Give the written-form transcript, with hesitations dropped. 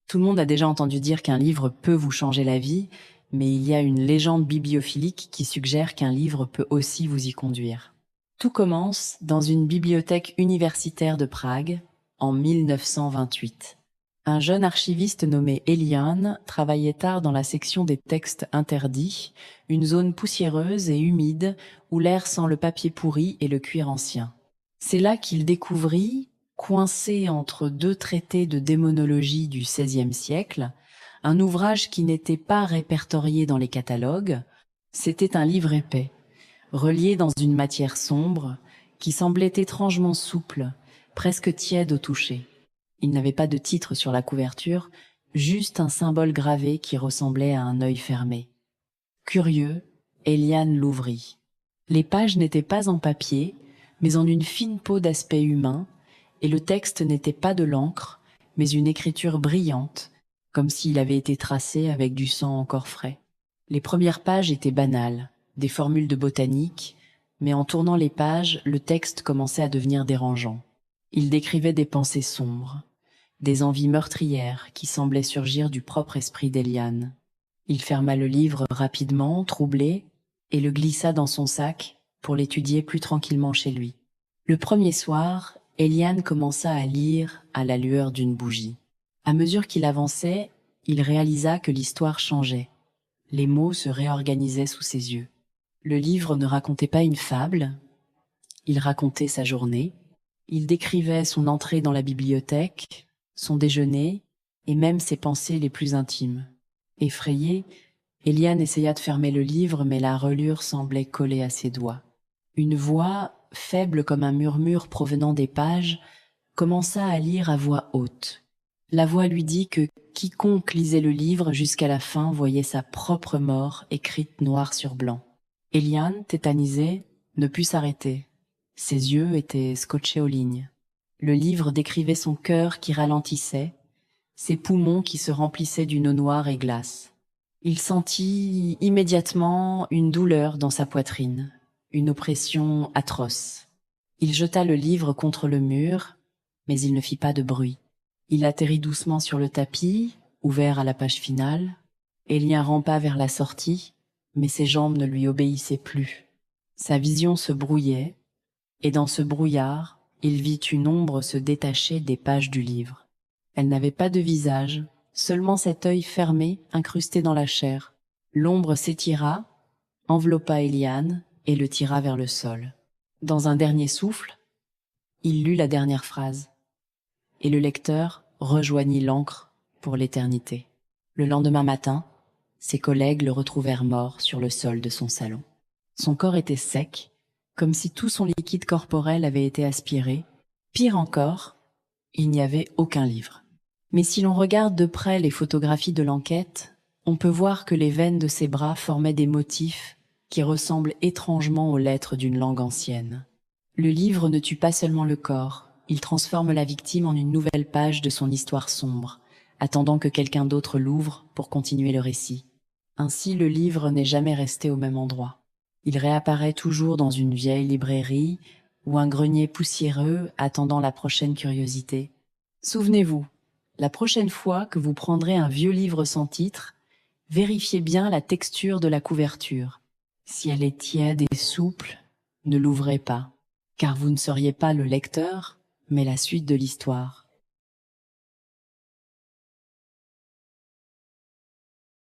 Tout le monde a déjà entendu dire qu'un livre peut vous changer la vie, mais il y a une légende bibliophilique qui suggère qu'un livre peut aussi vous y conduire. Tout commence dans une bibliothèque universitaire de Prague, en 1928. Un jeune archiviste nommé Elian travaillait tard dans la section des textes interdits, une zone poussiéreuse et humide où l'air sent le papier pourri et le cuir ancien. C'est là qu'il découvrit, coincé entre deux traités de démonologie du XVIe siècle, un ouvrage qui n'était pas répertorié dans les catalogues. C'était un livre épais, relié dans une matière sombre, qui semblait étrangement souple, presque tiède au toucher. Il n'avait pas de titre sur la couverture, juste un symbole gravé qui ressemblait à un œil fermé. Curieux, Elian l'ouvrit. Les pages n'étaient pas en papier, mais en une fine peau d'aspect humain, et le texte n'était pas de l'encre, mais une écriture brillante, comme s'il avait été tracé avec du sang encore frais. Les premières pages étaient banales, des formules de botanique, mais en tournant les pages, le texte commençait à devenir dérangeant. Il décrivait des pensées sombres, des envies meurtrières qui semblaient surgir du propre esprit d'Elian. Il ferma le livre rapidement, troublé, et le glissa dans son sac pour l'étudier plus tranquillement chez lui. Le premier soir, Elian commença à lire à la lueur d'une bougie. À mesure qu'il avançait, il réalisa que l'histoire changeait. Les mots se réorganisaient sous ses yeux. Le livre ne racontait pas une fable, il racontait sa journée. Il décrivait son entrée dans la bibliothèque, son déjeuner et même ses pensées les plus intimes. Effrayé, Elian essaya de fermer le livre, mais la reliure semblait coller à ses doigts. Une voix, faible comme un murmure provenant des pages, commença à lire à voix haute. La voix lui dit que quiconque lisait le livre jusqu'à la fin voyait sa propre mort écrite noir sur blanc. Elian, tétanisé, ne put s'arrêter. Ses yeux étaient scotchés aux lignes. Le livre décrivait son cœur qui ralentissait, ses poumons qui se remplissaient d'une eau noire et glace. Il sentit immédiatement une douleur dans sa poitrine, une oppression atroce. Il jeta le livre contre le mur, mais il ne fit pas de bruit. Il atterrit doucement sur le tapis, ouvert à la page finale. Elian rampa vers la sortie, mais ses jambes ne lui obéissaient plus. Sa vision se brouillait, et dans ce brouillard, il vit une ombre se détacher des pages du livre. Elle n'avait pas de visage, seulement cet œil fermé, incrusté dans la chair. L'ombre s'étira, enveloppa Elian et le tira vers le sol. Dans un dernier souffle, il lut la dernière phrase, et le lecteur rejoignit l'encre pour l'éternité. Le lendemain matin, ses collègues le retrouvèrent mort sur le sol de son salon. Son corps était sec, comme si tout son liquide corporel avait été aspiré. Pire encore, il n'y avait aucun livre. Mais si l'on regarde de près les photographies de l'enquête, on peut voir que les veines de ses bras formaient des motifs qui ressemblent étrangement aux lettres d'une langue ancienne. Le livre ne tue pas seulement le corps, il transforme la victime en une nouvelle page de son histoire sombre, attendant que quelqu'un d'autre l'ouvre pour continuer le récit. Ainsi, le livre n'est jamais resté au même endroit. Il réapparaît toujours dans une vieille librairie ou un grenier poussiéreux attendant la prochaine curiosité. Souvenez-vous, la prochaine fois que vous prendrez un vieux livre sans titre, vérifiez bien la texture de la couverture. Si elle est tiède et souple, ne l'ouvrez pas, car vous ne seriez pas le lecteur, mais la suite de l'histoire.